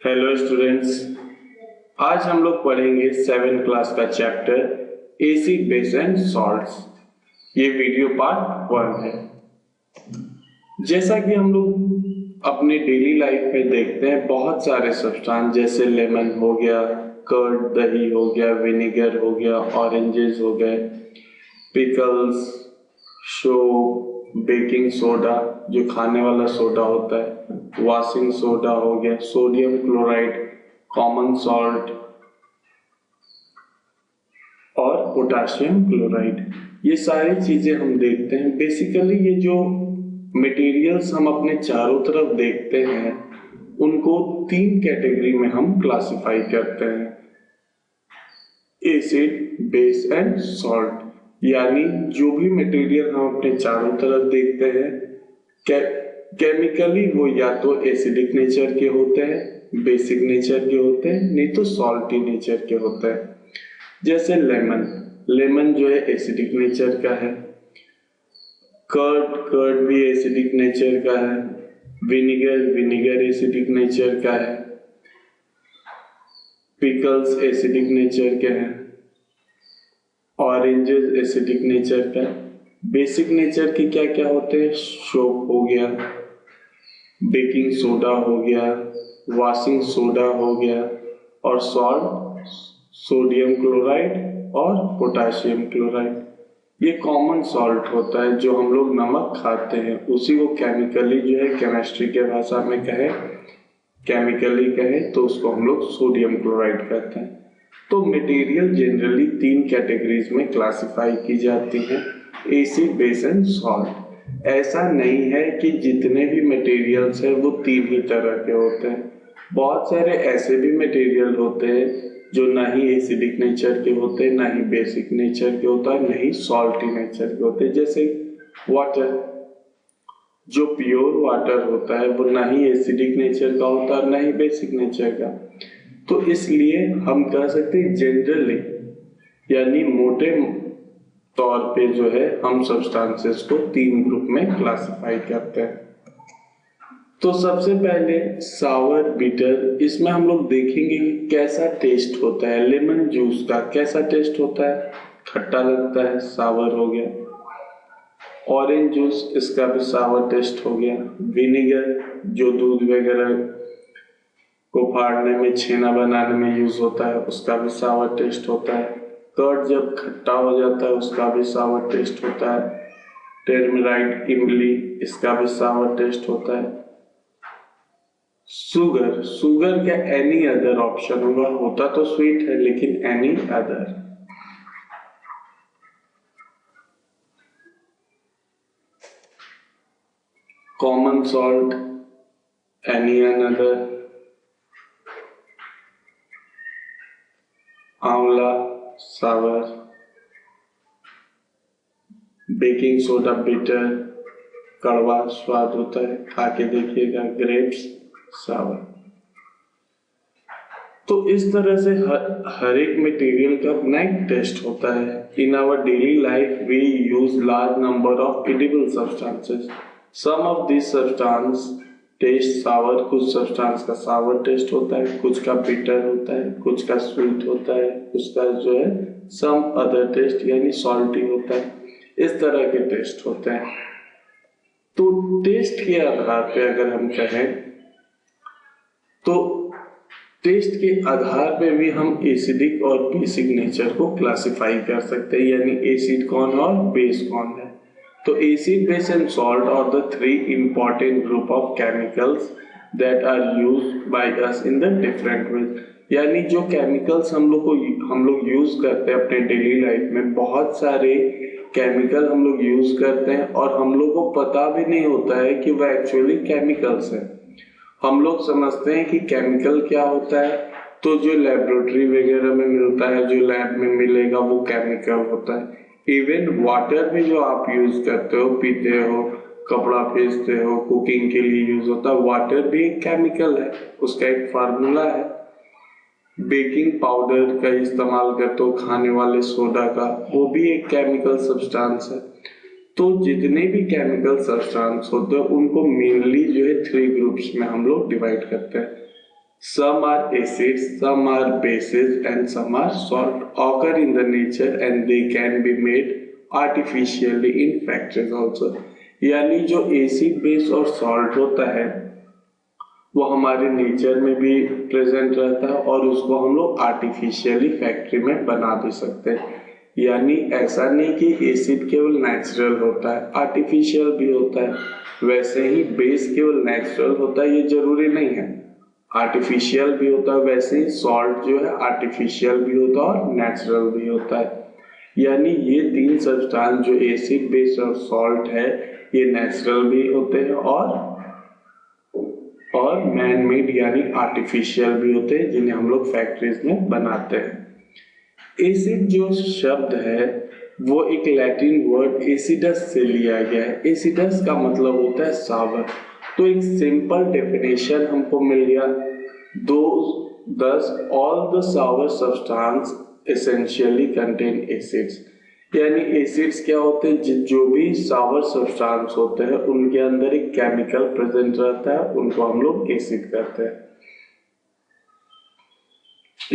Hello students, आज हम लोग पढ़ेंगे 7th क्लास का chapter acid base and salts. ये वीडियो पार्ट 1 है। जैसा कि हम लोग अपने डेली लाइफ में देखते हैं, बहुत सारे सब्सटेंस जैसे लेमन हो गया, कर्ड दही हो गया, विनेगर हो गया, ऑरेंजेस हो गए, पिकल्स, सोप, बेकिंग सोडा जो खाने वाला सोडा होता है, वॉशिंग सोडा हो गया, सोडियम क्लोराइड, कॉमन सॉल्ट और पोटेशियम क्लोराइड। ये सारी चीजें हम देखते हैं। बेसिकली ये जो मटेरियल्स हम अपने चारों तरफ देखते हैं उनको 3 कैटेगरी में हम क्लासिफाई करते हैं, एसिड, बेस एंड सॉल्ट। यानी जो भी मटेरियल हम अपने चारों तरफ देखते हैं केमिकली वो या तो एसिडिक नेचर के होते हैं, बेसिक नेचर के होते हैं, नहीं तो सॉल्टी नेचर के होते हैं। जैसे लेमन जो है एसिडिक नेचर का है, कर्ड भी एसिडिक नेचर का है, विनेगर एसिडिक नेचर का है, पिकल्स एसिडिक नेचर के हैं, ऑरेंजेस एसिडिक नेचर का। बेसिक नेचर के क्या क्या होते हैं? सोप हो गया, बेकिंग सोडा हो गया, वॉशिंग सोडा हो गया, और सॉल्ट सोडियम क्लोराइड और पोटेशियम क्लोराइड। ये कॉमन सॉल्ट होता है जो हम लोग नमक खाते हैं, उसी को केमिकली जो है केमिस्ट्री के भाषा में केमिकली कहे तो उसको हम लोग सोडियम क्लोराइड कहते हैं। तो मटेरियल जनरली 3 कैटेगरीज में क्लासिफाई की जाती है, एसिड, बेस एंड सॉल्ट। ऐसा नहीं है कि जितने भी मटेरियल्स है वो 3 ही तरह के होते हैं। बहुत सारे ऐसे भी मटेरियल होते हैं जो ना ही एसिडिक नेचर के होते हैं, ना ही बेसिक नेचर के होता है, ना ही सॉल्टी नेचर के होते हैं। जैसे वाटर, जो प्योर वाटर होता है वो ना ही एसिडिक नेचर का होता है, ना ही बेसिक नेचर का। तो इसलिए हम कह सकते हैं जनरली, यानी मोटे तौर पे जो है हम सब्सटेंसेस को 3 ग्रुप में क्लासिफाई करते हैं। तो सबसे पहले सावर बिटर, इसमें हम लोग देखेंगे कि कैसा टेस्ट होता है। लेमन जूस का कैसा टेस्ट होता है? खट्टा लगता है, सावर हो गया। ऑरेंज जूस, इसका भी सावर टेस्ट हो गया। विनेगर जो दूध वगैरह को फाड़ने में, छेना बनाने में यूज होता है, उसका भी सावर टेस्ट होता है। कर्ड जब खट्टा हो जाता है उसका भी सावर टेस्ट होता है। टर्मराइट, इमली, इसका भी सावर टेस्ट होता है। शुगर का एनी अदर ऑप्शन होता तो स्वीट है, लेकिन any other. Common salt, any another. आंवला, सावर। बेकिंग सोडा बिटर, कड़वा स्वाद होता है, खा के देखिएगा। ग्रेप्स, सावर। तो इस तरह से हर एक मटेरियल का अपना एक टेस्ट होता है। In our daily life we use large number of edible substances. Some of this substance test sour, कुछ सब्सटेंस का सावर टेस्ट होता है, कुछ का बिटर होता है, कुछ का स्वीट होता है, कुछ का जो है सम अदर टेस्ट यानी सॉल्टी होता है। इस तरह के टेस्ट होते हैं। तो टेस्ट के आधार पे अगर हम कहें तो टेस्ट के आधार पे भी हम एसिडिक और बेसिक नेचर को क्लासिफाई कर सकते हैं, यानी एसिड कौन और बेस कौन है। तो acid, base and salt are the 3 important group of chemicals that are used by us in the different ways। यानी जो केमिकल्स हम लोग यूज करते हैं अपने डेली लाइफ में, बहुत सारे केमिकल हम लोग यूज करते हैं और हम लोग को पता भी नहीं होता है कि वह एक्चुअली केमिकल्स है। हम लोग समझते हैं कि केमिकल क्या होता है, तो जो लेबोरेटरी वगैरह में मिलता है, जो लैब में मिलेगा वो केमिकल होता है। इवन वाटर भी जो आप यूज करते हो, पीते हो, कपड़ा फेंचते हो, कुकिंग के लिए यूज होता है, वाटर भी एक केमिकल है, उसका एक फार्मूला है। बेकिंग पाउडर का इस्तेमाल करते हो, खाने वाले सोडा का, वो भी एक केमिकल सब्सटेंस है। तो जितने भी केमिकल सब्सटेंस होते हैं उनको मेनली जो है 3 ग्रुप्स में हम लोग डिवाइड करते हैं। Some are acids, some are bases, and some are salt occur in the nature and they can be made artificially in factories also. यानी जो एसिड बेस और सॉल्ट होता है वो हमारे नेचर में भी प्रेजेंट रहता है और उसको हम लोग आर्टिफिशियली फैक्ट्री में बना भी सकते हैं। यानी ऐसा नहीं कि एसिड केवल नेचुरल होता है, आर्टिफिशियल भी होता है। वैसे ही बेस केवल नेचुरल होता है ये जरूरी नहीं है, आर्टिफिशियल भी होता है। वैसे ही सॉल्ट जो है आर्टिफिशियल भी होता है और नेचुरल भी होता है। यानी ये तीन सब्सटेंस जो एसिड बेस और सॉल्ट है ये नेचुरल भी होते हैं और मैन मेड यानी आर्टिफिशियल भी होते हैं, जिन्हें हम लोग फैक्ट्रीज में बनाते हैं। एसिड जो शब्द है वो एक लैटिन वर्ड एसिडस से लिया गया है। एसिडस का मतलब होता है सावर। तो एक सिंपल डेफिनेशन हमको मिल गया, thus all the sour substance essentially contain acids। यानी एसिड्स क्या होते हैं, जो भी सावर सब्सटेंस होते हैं उनके अंदर एक केमिकल प्रेजेंट रहता है, उनको हम लोग एसिड कहते हैं।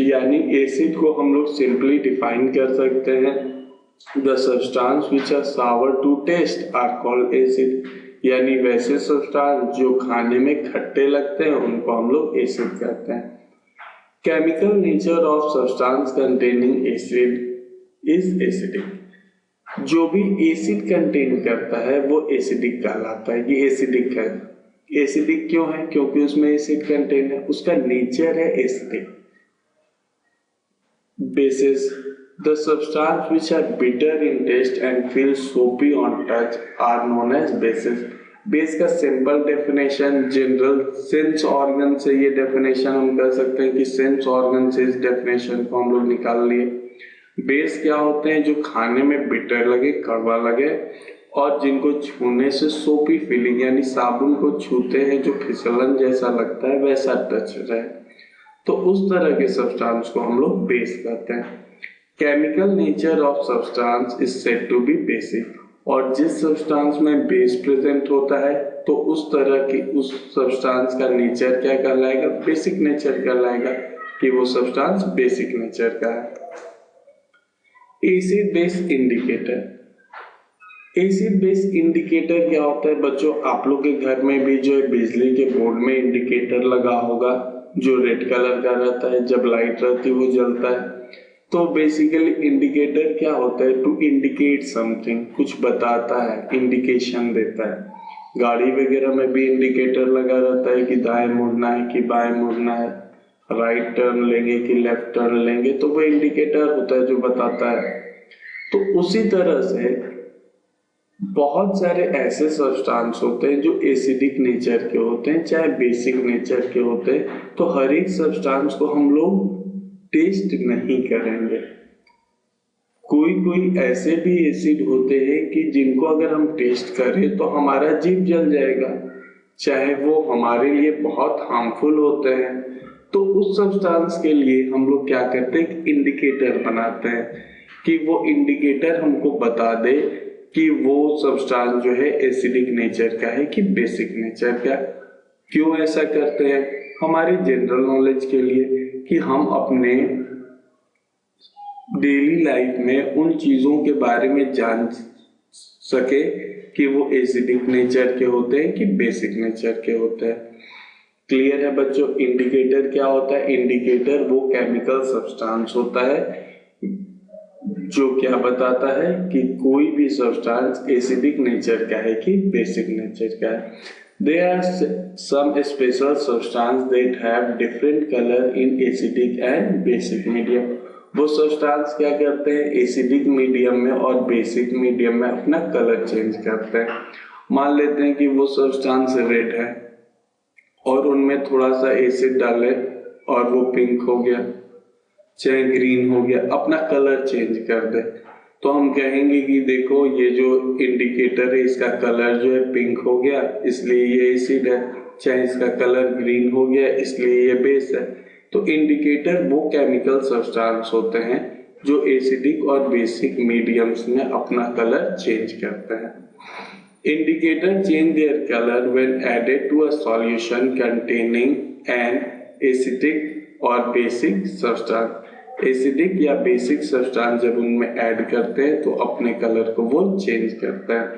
यानी एसिड को हम लोग सिंपली डिफाइन कर सकते हैं, the substance which are sour to test are called acid. यानी वैसे सब्सटेंस जो खाने में खट्टे लगते हैं उनको हम लोग एसिड कहते हैं। Chemical nature of substance containing acid is acidic. जो भी एसिड कंटेन करता है वो एसिडिक कहलाता है। ये एसिडिक है। एसिडिक क्यों है? क्योंकि उसमें एसिड कंटेन है, उसका नेचर है acidic. Basis, the substance which are bitter in taste and feel soapy on touch are known as bases। Base का सिंपल डेफिनेशन जनरल सेंस ऑर्गन से ये डेफिनेशन हम कर सकते हैं कि सेंस ऑर्गन से इस डेफिनेशन को हम लोग निकाल लिए। बेस क्या होते हैं? जो खाने में बिटर लगे, कड़वा लगे और जिनको छूने से सोपी फीलिंग यानी साबुन को छूते हैं जो फिसलन जैसा लगता है वैसा टच रहे, तो उस तरह के सब्सटेंस को हम लोग बेस कहते हैं। Chemical nature of substance is said to be basic. और जिस सब्सटेंस में बेस प्रेजेंट होता है तो उस तरह की उस सब्सटेंस का नेचर क्या कहलाएगा? बेसिक नेचर कहलाएगा, कि वो सब्सटेंस बेसिक नेचर का है। Acid base indicator. Acid base indicator क्या होता है बच्चों? आप लोग के घर में भी जो है बिजली के बोर्ड में इंडिकेटर लगा होगा जो रेड कलर का रहता है, जब लाइट रहती है वो जलता है। तो बेसिकली इंडिकेटर क्या होता है? टू इंडिकेट समथिंग, कुछ बताता है, इंडिकेशन देता है। गाड़ी वगैरह में भी इंडिकेटर लगा रहता है कि दाएं मुड़ना है कि बाएं मुड़ना है, राइट टर्न लेंगे कि लेफ्ट टर्न लेंगे, तो वो इंडिकेटर होता है जो बताता है। तो उसी तरह से बहुत सारे ऐसे सब्सटेंस होते हैं जो एसिडिक नेचर के होते हैं, चाहे बेसिक नेचर के होते हैं। तो हर एक सब्सटेंस को हम लोग टेस्ट नहीं करेंगे। कोई ऐसे भी एसिड होते हैं कि जिनको अगर हम टेस्ट करें तो हमारा जीभ जल जाएगा, चाहे वो हमारे लिए बहुत हार्मफुल होते हैं। तो उस सब्सटेंस के लिए हम लोग क्या करते हैं? इंडिकेटर बनाते हैं कि वो इंडिकेटर हमको बता दे कि वो सब्सटेंस जो है एसिडिक नेचर का है कि बेसिक नेचर का। क्यों ऐसा करते हैं? हमारे जनरल नॉलेज के लिए, कि हम अपने डेली लाइफ में उन चीजों के बारे में जान सके कि वो एसिडिक नेचर के होते हैं कि बेसिक नेचर के होते हैं। क्लियर है बच्चों? इंडिकेटर क्या होता है? इंडिकेटर वो केमिकल सब्सटेंस होता है जो क्या बताता है कि कोई भी सब्सटेंस एसिडिक नेचर का है कि बेसिक नेचर का है। There are some special substances that have different color in acidic and basic medium। वो सब्सटेंस क्या करते हैं? एसिडिक मीडियम में और बेसिक मीडियम में अपना कलर चेंज करते हैं। मान लेते हैं कि वो सब्सटेंस रेड है और उनमें थोड़ा सा एसिड डाले और वो पिंक हो गया, चाहे ग्रीन हो गया, अपना कलर चेंज कर दे, तो हम कहेंगे कि देखो ये जो इंडिकेटर है इसका कलर जो है पिंक हो गया इसलिए ये एसिड है, चाहे इसका कलर ग्रीन हो गया इसलिए ये बेस है। तो इंडिकेटर वो केमिकल सब्सटेंस होते हैं जो एसिडिक और बेसिक मीडियम्स में अपना कलर चेंज करते हैं। Indicator change their colour when added to a solution containing an acidic और बेसिक सब्सटेंस। एसिडिक या बेसिक सब्सटेंस जब उनमें ऐड करते हैं तो अपने कलर को वो चेंज करते हैं।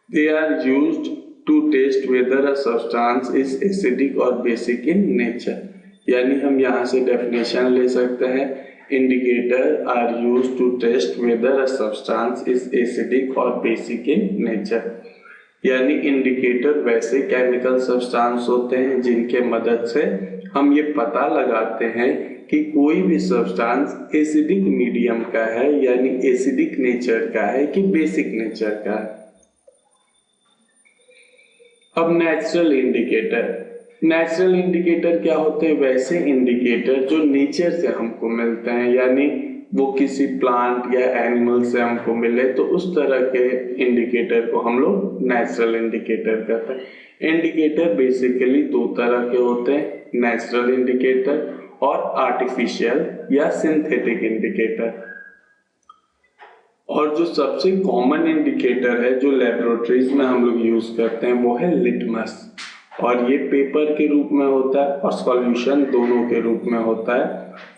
They are used to test whether a substance is acidic और बेसिक इन नेचर। यानी हम यहाँ से डेफिनेशन ले सकते हैं, indicator are used to test whether a substance is acidic और बेसिक इन नेचर। यानी इंडिकेटर वैसे केमिकल सब्सटेंस होते हैं जिनके मदद से हम ये पता लगाते हैं कि कोई भी सब्सटेंस एसिडिक मीडियम का है, यानी एसिडिक नेचर का है कि बेसिक नेचर का है। अब नेचुरल इंडिकेटर क्या होते हैं? वैसे इंडिकेटर जो नेचर से हमको मिलते हैं, यानी वो किसी प्लांट या एनिमल से हमको मिले, तो उस तरह के इंडिकेटर को हम लोग नेचुरल इंडिकेटर कहते हैं। इंडिकेटर बेसिकली दो तरह के होते हैं, नेचुरल इंडिकेटर और आर्टिफिशियल या सिंथेटिक इंडिकेटर। और जो सबसे कॉमन इंडिकेटर है जो लेबोरेटरीज में हम लोग यूज करते हैं वो है लिटमस, और ये पेपर के रूप में होता है और सॉल्यूशन दोनों के रूप में होता है,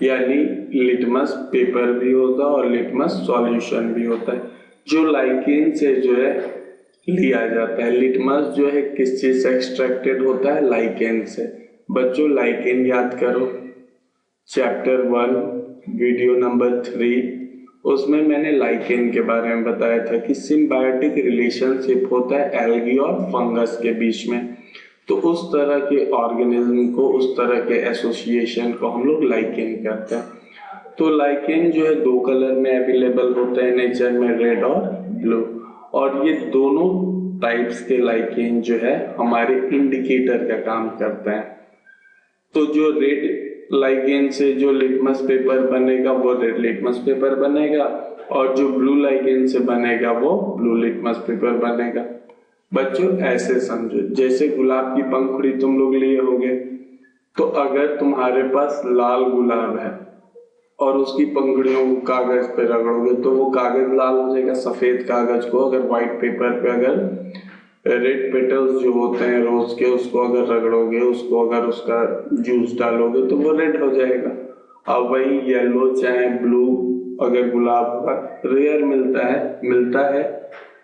यानी लिटमस पेपर भी होता है और लिटमस सॉल्यूशन भी होता है, जो लाइकेन से जो है लिया जाता है। लिटमस जो है किस चीज से एक्सट्रैक्टेड होता है? लाइकेन से। बच्चों लाइकेन याद करो, चैप्टर 1 वीडियो नंबर 3, उसमें मैंने लाइकेन के बारे में बताया था कि सिम्बायोटिक रिलेशनशिप होता है एल्गी और फंगस के बीच में। तो उस तरह के ऑर्गेनिज्म को, उस तरह के एसोसिएशन को हम लोग लाइकेन कहते हैं। तो लाइकेन जो है दो कलर में अवेलेबल होते हैं नेचर में, रेड और ब्लू, और ये दोनों टाइप्स के लाइकेन जो है हमारे इंडिकेटर का काम करते हैं। तो जो रेड लाइकेन से जो लिटमस पेपर बनेगा वो रेड लिटमस पेपर बनेगा, और जो ब्लू लाइकेन से बनेगा वो ब्लू लिटमस पेपर बनेगा। बच्चों ऐसे समझो, जैसे गुलाब की पंखुड़ी तुम लोग लिए होगे, तो अगर तुम्हारे पास लाल गुलाब है और उसकी पंखुड़ियों को कागज पे रगड़ोगे तो वो कागज लाल हो जाएगा। सफेद कागज को अगर व्हाइट पेपर पे अगर रेड पेटल्स जो होते हैं रोज के, उसको अगर रगड़ोगे, उसको अगर उसका जूस डालोगे तो वो रेड हो जाएगा। अब वही येलो चाहे ब्लू अगर गुलाब का रेयर मिलता है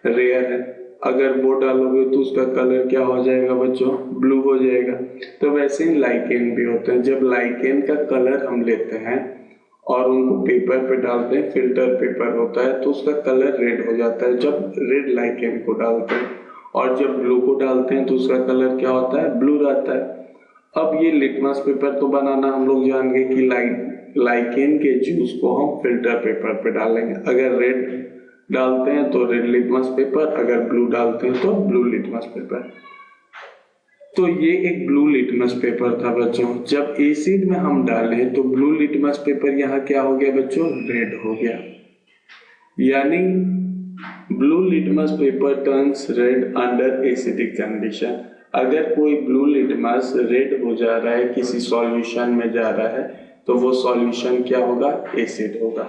रेयर है, अगर वो डालोगे तो उसका कलर क्या हो जाएगा बच्चों? ब्लू हो जाएगा। तो वैसे ही लाइकेन भी होते हैं। जब लाइकेन का कलर हम लेते हैं और उनको पेपर पे डालते हैं, फिल्टर पेपर होता है, तो उसका कलर रेड हो जाता है जब रेड लाइकेन को डालते हैं, और जब ब्लू को डालते हैं तो उसका कलर क्या होता है? ब्लू रहता है। अब ये लिटमस पेपर तो बनाना हम लोग जान गए कि लाइकेन के जूस को हम फिल्टर पेपर पे डालेंगे। अगर रेड डालते हैं तो रेड लिटमस पेपर, अगर ब्लू डालते हैं तो ब्लू लिटमस पेपर। तो ये एक ब्लू लिटमस पेपर था बच्चों। जब एसिड में हम डाले तो ब्लू लिटमस पेपर यहाँ क्या हो गया बच्चों? रेड हो गया। यानी blue litmus paper turns red under acidic condition. अगर कोई ब्लू लिटमस रेड हो जा रहा है, किसी सॉल्यूशन में जा रहा है, तो वो सॉल्यूशन क्या होगा? एसिड होगा,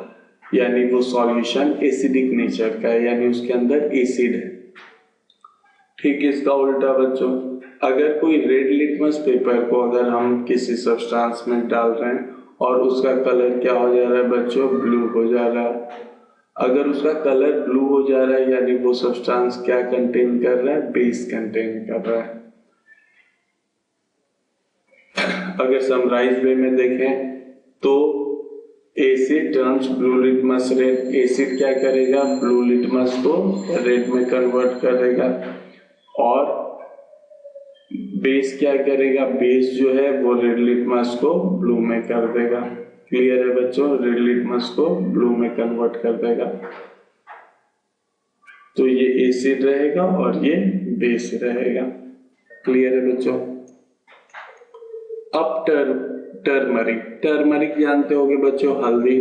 यानी वो सॉल्यूशन एसिडिक नेचर का है, यानी उसके अंदर एसिड है। ठीक इसका उल्टा बच्चों, अगर कोई रेड लिटमस पेपर को अगर हम किसी सब्सटेंस में डाल रहे हैं और उसका कलर क्या हो जा रहा है बच्चों? ब्लू हो जा रहा है। अगर उसका कलर ब्लू हो जा रहा है यानी वो सब्सटेंस क्या कंटेन कर रहा है? बेस कंटेन कर रहा है। अगर समराइज वे में देखें तो asset turns blue litmus red. Acid क्या करेगा? ब्लू लिटमस को रेड में कन्वर्ट करेगा, और बेस क्या करेगा? बेस जो है वो रेड लिटमस को ब्लू में कर देगा। क्लियर है बच्चों? रेड लिटमस को ब्लू में कन्वर्ट कर देगा। तो ये एसिड रहेगा और ये बेस रहेगा। क्लियर है बच्चों? अब टर्मरिक जानते होगे बच्चों, हल्दी।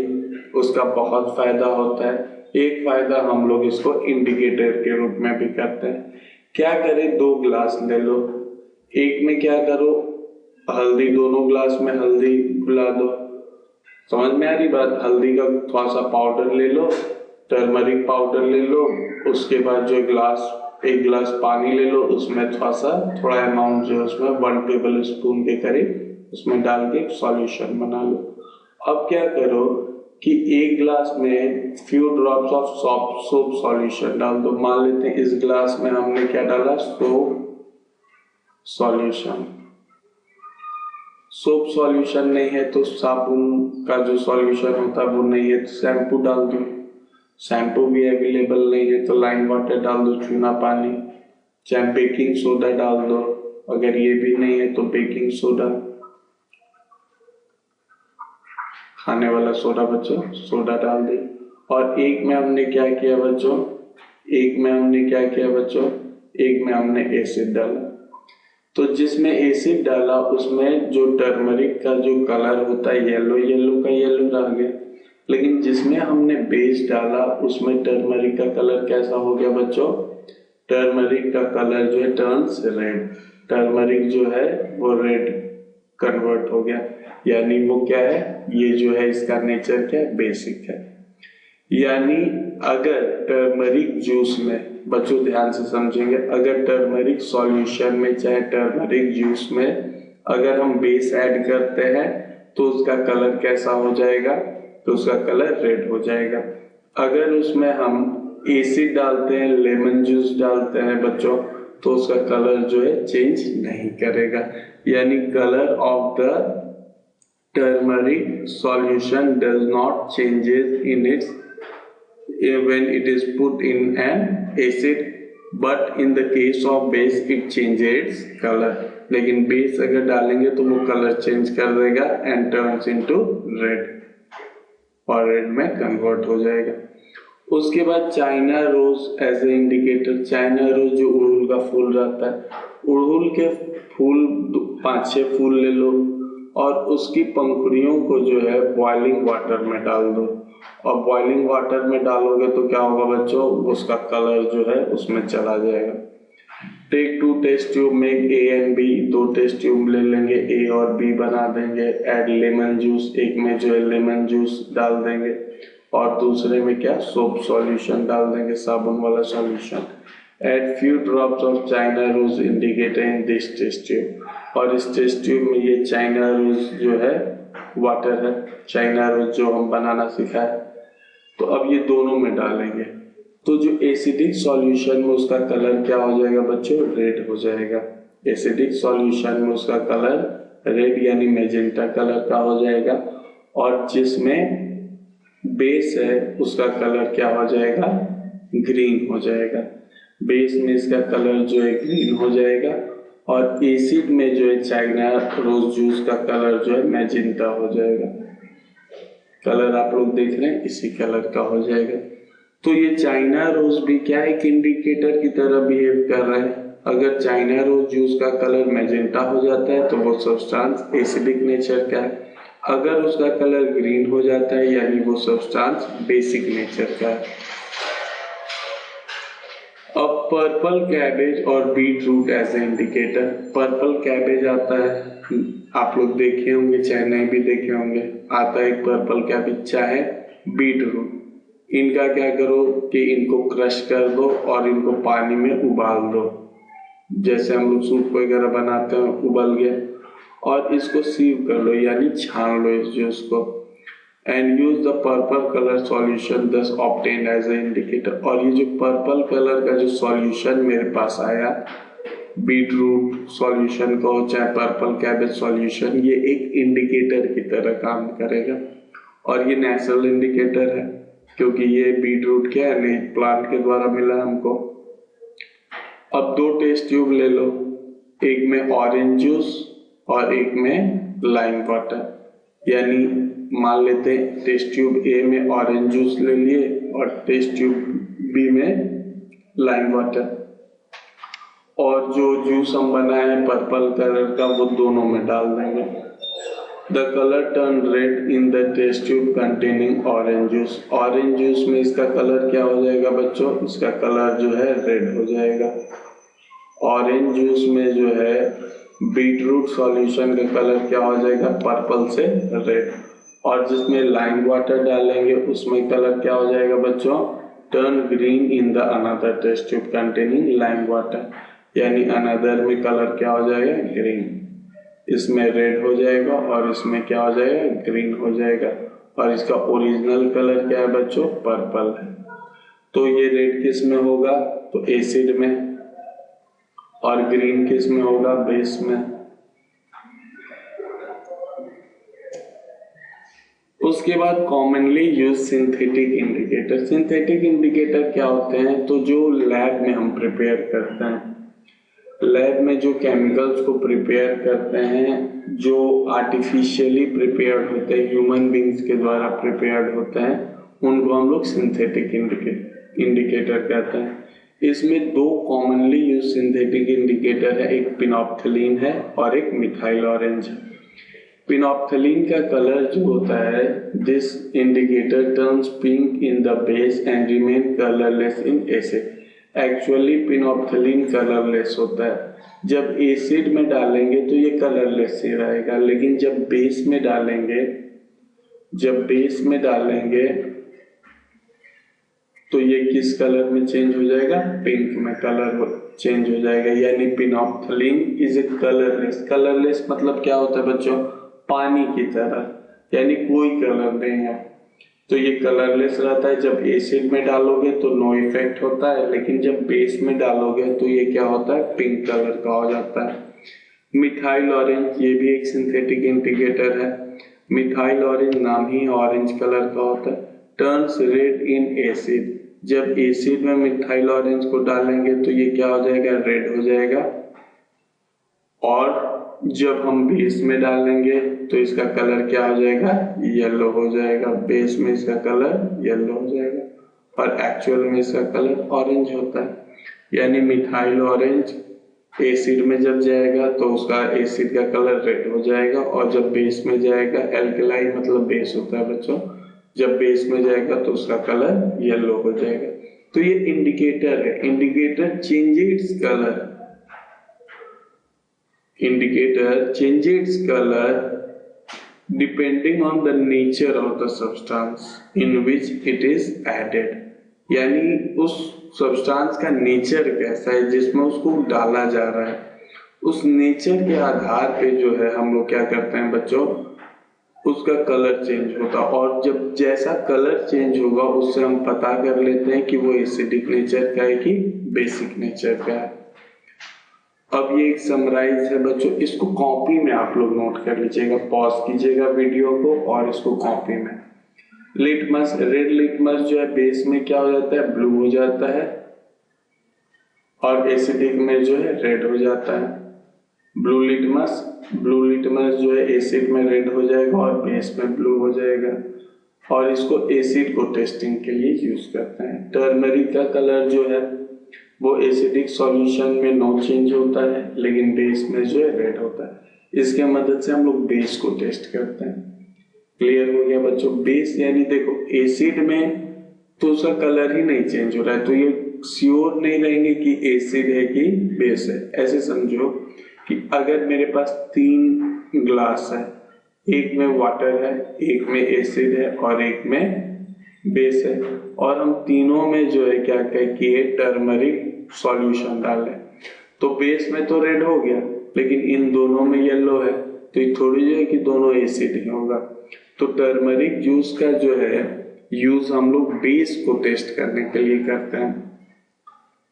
उसका बहुत फायदा होता है। एक फायदा हम लोग इसको इंडिकेटर के रूप में भी करते हैं। क्या करें? 2 ग्लास ले लो, एक में क्या करो? हल्दी, दोनों ग्लास में हल्दी मिला दो। समझ में आ रही बात? हल्दी का थोड़ा सा पाउडर ले लो, टर्मरिक पाउडर ले लो, उसके बाद जो एक गिलास पानी ले लो, उसमें थोड़ा अमाउंट जो है उसमें 1 टेबल स्पून के करीब उसमें डाल के सॉल्यूशन बना लो। अब क्या करो कि एक ग्लास में few drops of soap solution डाल दो। मान लेते हैं इस ग्लास में हमने क्या डाला, सोप सॉल्यूशन। सोप सॉल्यूशन नहीं है तो साबुन का जो सॉल्यूशन होता है वो नहीं है तो शैम्पू डाल दो। शैम्पू भी अवेलेबल नहीं है तो लाइम वाटर डाल दो, चूना पानी। चाहे बेकिंग सोडा डाल दो, अगर ये भी नहीं है तो बेकिंग सोडा, खाने वाला सोडा बच्चों, सोडा डाल दे। और एक में हमने क्या किया बच्चों, एक में हमने एसिड डाला। तो जिसमें एसिड डाला उसमें जो टर्मरिक का जो कलर होता है येलो, येलो का येलो रह गया। लेकिन जिसमें हमने बेस डाला उसमें टर्मरिक का कलर कैसा हो गया बच्चों, टर्मरिक का कलर जो है टर्न्स रेड। टर्मरिक जो है वो रेड कन्वर्ट हो गया, यानी वो क्या है, ये जो है इसका नेचर क्या है, बेसिक है। यानी अगर टर्मरिक जूस में, बच्चों ध्यान से समझेंगे, अगर टर्मरिक सॉल्यूशन में चाहे टर्मरिक जूस में अगर हम बेस ऐड करते हैं तो उसका कलर कैसा हो जाएगा, तो उसका कलर रेड हो जाएगा। अगर उसमें हम एसिड डालते हैं, लेमन जूस डालते हैं बच्चों, तो उसका कलर जो है चेंज नहीं करेगा। यानी colour of the turmeric solution does not changes in its when it is put in an acid, but in the case of base it changes its color। लेकिन बेस अगर डालेंगे तो वो कलर चेंज कर देगा and turns into red, और red में convert हो जाएगा। उसके बाद China rose as a indicator. China rose जो उड़हुल का फूल रहता है, उड़हुल के फूल 5-6 फूल ले लो और उसकी पंखुड़ियों को जो है बॉइलिंग वाटर में डाल दो। और बॉइलिंग वाटर में डालोगे तो क्या होगा बच्चों, उसका कलर जो है उसमें चला जाएगा। Take 2 test tube, make A and B. 2 test tube ले लेंगे, ए और बी बना देंगे। ऐड लेमन जूस, एक में जो है लेमन जूस डाल देंगे और दूसरे में क्या, सोप सॉल्यूशन डाल देंगे, साबुन वाला solution. Add few drops of china rose indicator in this test tube. और इस टेस्ट ट्यूब में ये चाइना रोज जो है वाटर है, चाइना रोज जो हम बनाना सीखा है, तो अब ये दोनों में डालेंगे तो जो एसिडिक सॉल्यूशन में उसका कलर क्या हो जाएगा बच्चों, रेड हो जाएगा। एसिडिक सॉल्यूशन में उसका कलर रेड यानी मैजेंटा कलर का हो जाएगा। और जिसमें बेस है उसका कलर क्या हो जाएगा, ग्रीन हो जाएगा। बेस में इसका कलर जो है ग्रीन हो जाएगा और एसिड में जो है चाइना रोज जूस का कलर जो है मैजेंटा हो जाएगा। कलर आप लोग देख रहे हैं इसी कलर का हो जाएगा। तो ये चाइना रोज भी क्या एक इंडिकेटर की तरह बिहेव कर रहा है। अगर चाइना रोज जूस का कलर मैजेंटा हो जाता है तो वो सब्सटेंस एसिडिक नेचर का है। अगर उसका कलर ग्रीन हो जाता है यानी वो सब्सटेंस बेसिक नेचर का है। अब पर्पल कैबेज और beet root as a indicator. Purple cabbage आता है, आप लोग देखे होंगे चाहे नहीं भी देखे होंगे, आता है एक पर्पल कैबेज चाहे बीट रूट। इनका क्या करो कि इनको क्रश कर दो और इनको पानी में उबाल दो, जैसे हम लोग सूप वगैरह बनाते हैं, उबल गया, और इसको सीव कर लो यानी छान लो इस जूस को। And use the purple colour solution दस ऑब्टेन्ड एज ए इंडिकेटर। और ये जो पर्पल कलर का जो सॉल्यूशन मेरे पास आया, बीट रूट सॉल्यूशन का हो चाहे पर्पल कैबेज सॉल्यूशन, ये एक इंडिकेटर की तरह काम करेगा। और ये नेचुरल इंडिकेटर है क्योंकि ये बीट रूट क्या है, नहीं प्लांट के द्वारा मिला हमको। अब 2 टेस्ट ट्यूब ले लो, एक में ऑरेंज जूस और एक में लाइम वाटर। यानी मान लेते हैं टेस्ट ट्यूब ए में ऑरेंज जूस ले लिए और टेस्ट ट्यूब बी में लाइम वाटर, और जो जूस हम बनाए हैं पर्पल कलर का वो दोनों में डाल देंगे। The colour turn red in the test tube containing orange juice. Orange juice में इसका कलर क्या हो जाएगा बच्चों, इसका कलर जो है रेड हो जाएगा। ऑरेंज जूस में जो है बीट रूट सॉल्यूशन का कलर क्या हो जाएगा, पर्पल से रेड। और जिसमें लाइम वाटर डालेंगे उसमें कलर क्या हो जाएगा बच्चों, turn green in the another test tube containing lime water. यानी अनदर में कलर क्या हो जाएगा, ग्रीन। इसमें रेड हो जाएगा और इसमें क्या हो जाएगा, ग्रीन हो जाएगा। और इसका ओरिजिनल कलर क्या है बच्चों, पर्पल है। तो ये रेड किस में होगा, तो एसिड में, और ग्रीन किस में होगा, बेस में। उसके बाद commonly use synthetic indicator. Synthetic indicator क्या होते हैं, तो जो लैब में हम प्रिपेयर करते हैं, लैब में जो केमिकल्स को प्रिपेयर करते हैं, जो आर्टिफिशियली प्रिपेयर्ड होते हैं, ह्यूमन बींग्स के द्वारा प्रिपेयर्ड होते हैं, उनको हम लोग सिंथेटिक इंडिकेटर कहते हैं। इसमें दो कॉमनली यूज सिंथेटिक इंडिकेटर है, एक पिनॉप्थलीन है और एक मिथाइल ऑरेंज है। पिनॉप्थलीन का कलर जो होता है, this indicator turns pink in the base and remain colourless in acid. Actually phenolphthalein colourless होता है। जब एसिड में डालेंगे तो ये कलरलेस ही रहेगा, लेकिन जब बेस में डालेंगे तो ये किस कलर में चेंज हो जाएगा, पिंक में कलर चेंज हो जाएगा। यानी पिनॉप्थलीन इज ए कलरलेस। कलरलेस मतलब क्या होता है बच्चों, पानी की तरह, यानी कोई कलर नहीं है। तो ये कलरलेस रहता है। जब एसिड में डालोगे तो नो इफेक्ट होता है, लेकिन जब बेस में डालोगे तो ये क्या होता है, पिंक कलर का हो जाता है। मिथाइल ऑरेंज, ये भी एक सिंथेटिक इंडिकेटर है। मिथाइल ऑरेंज नाम ही ऑरेंज कलर का होता है। Turns red in acid. जब एसिड में मिथाइल ऑरेंज को डालेंगे तो ये क्या हो जाएगा, रेड हो जाएगा। और जब हम बेस में डालेंगे तो इसका कलर क्या हो जाएगा, येलो हो जाएगा। बेस में इसका कलर येलो हो जाएगा और एक्चुअल में इसका कलर ऑरेंज होता है। यानी मिथाइल ऑरेंज एसिड में जब जाएगा तो उसका एसिड का कलर रेड हो जाएगा, और जब बेस में जाएगा, एल्कलाई मतलब बेस होता है बच्चों, जब बेस में जाएगा तो उसका कलर येलो हो जाएगा। तो ये इंडिकेटर है। Indicator changes colour, indicator changes its color depending on the nature of the substance in which it is added। यानी उस सब्सटेंस का नेचर कैसा है जिसमें उसको डाला जा रहा है, उस नेचर के आधार पे जो है हम लोग क्या करते हैं बच्चों, उसका कलर चेंज होता है। और जब जैसा कलर चेंज होगा उससे हम पता कर लेते हैं कि वो एसिडिक नेचर का है कि बेसिक नेचर का है। अब ये एक समराइज है बच्चों, इसको कॉपी में आप लोग नोट कर लीजिएगा, पॉज कीजिएगा वीडियो को और इसको कॉपी में। लिटमस, रेड लिटमस जो है बेस में क्या हो जाता है, ब्लू हो जाता है, और एसिडिक में जो है रेड हो जाता है। ब्लू लिटमस जो है एसिड में रेड हो जाएगा और बेस में ब्लू हो जाएगा, और इसको एसिड को टेस्टिंग के लिए यूज करते हैं। टर्मरिक का कलर जो है वो एसिडिक सॉल्यूशन में नो चेंज होता है, लेकिन बेस में जो है रेड होता है। इसके मदद से हम लोग बेस को टेस्ट करते हैं। क्लियर हो गया बच्चों। बेस यानी देखो एसिड में तो उसका कलर ही नहीं चेंज हो रहा है, तो ये श्योर नहीं रहेंगे कि एसिड है कि बेस है। ऐसे समझो कि अगर मेरे पास 3 ग्लास है, एक में वाटर है, एक में एसिड है और एक में बेस है, और हम तीनों में जो है क्या किए, टर्मरिक सॉल्यूशन डाले, तो बेस में तो रेड हो गया, लेकिन इन दोनों में येलो है, तो ये थोड़ी जो है कि दोनों एसिड ही होगा। तो टर्मरिक जूस का जो है यूज हम लोग बेस को टेस्ट करने के लिए करते हैं।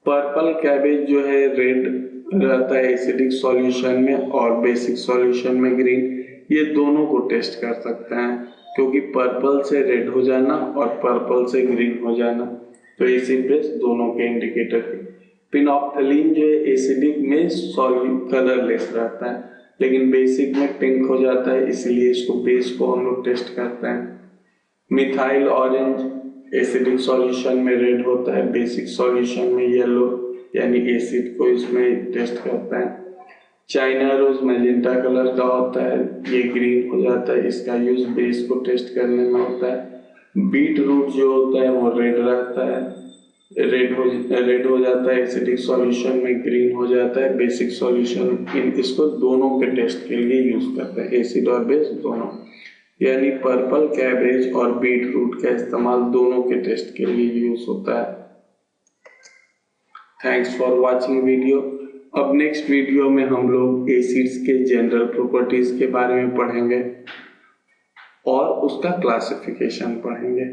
पर्पल कैबेज जो है रेड रहता है एसिडिक सॉल्यूशन में और बेसिक सॉल्यूशन में ग्रीन। ये दोनों को टेस्ट कर सकते हैं, क्योंकि पर्पल से रेड हो जाना और पर्पल से ग्रीन हो जाना, तो एसिड बेस दोनों के इंडिकेटर है। पिनॉप्थलीन जो है एसिडिक में कलरलेस रहता है, लेकिन बेसिक में पिंक हो जाता है, इसलिए इसको बेस को हम लोग टेस्ट करते हैं। मिथाइल ऑरेंज एसिडिक सॉल्यूशन में रेड होता है, बेसिक सॉल्यूशन में येलो, यानी एसिड को इसमें टेस्ट करते हैं। चाइना रोज मैजेंटा कलर का होता है, ये ग्रीन हो जाता है, इसका यूज बेस को टेस्ट करने में होता है। बीट रूट जो होता है वो रेड रहता है, रेड हो जाता है एसिडिक सॉल्यूशन में, ग्रीन हो जाता है बेसिक सॉल्यूशन। इसको दोनों के टेस्ट के लिए यूज करते हैं, एसिड और बेस दोनों। यानी पर्पल कैबेज और बीट रूट का इस्तेमाल दोनों के टेस्ट के लिए यूज होता है। Thanks for watching video. अब नेक्स्ट वीडियो में हम लोग एसिड्स के जनरल प्रॉपर्टीज के बारे में पढ़ेंगे और उसका क्लासिफिकेशन पढ़ेंगे।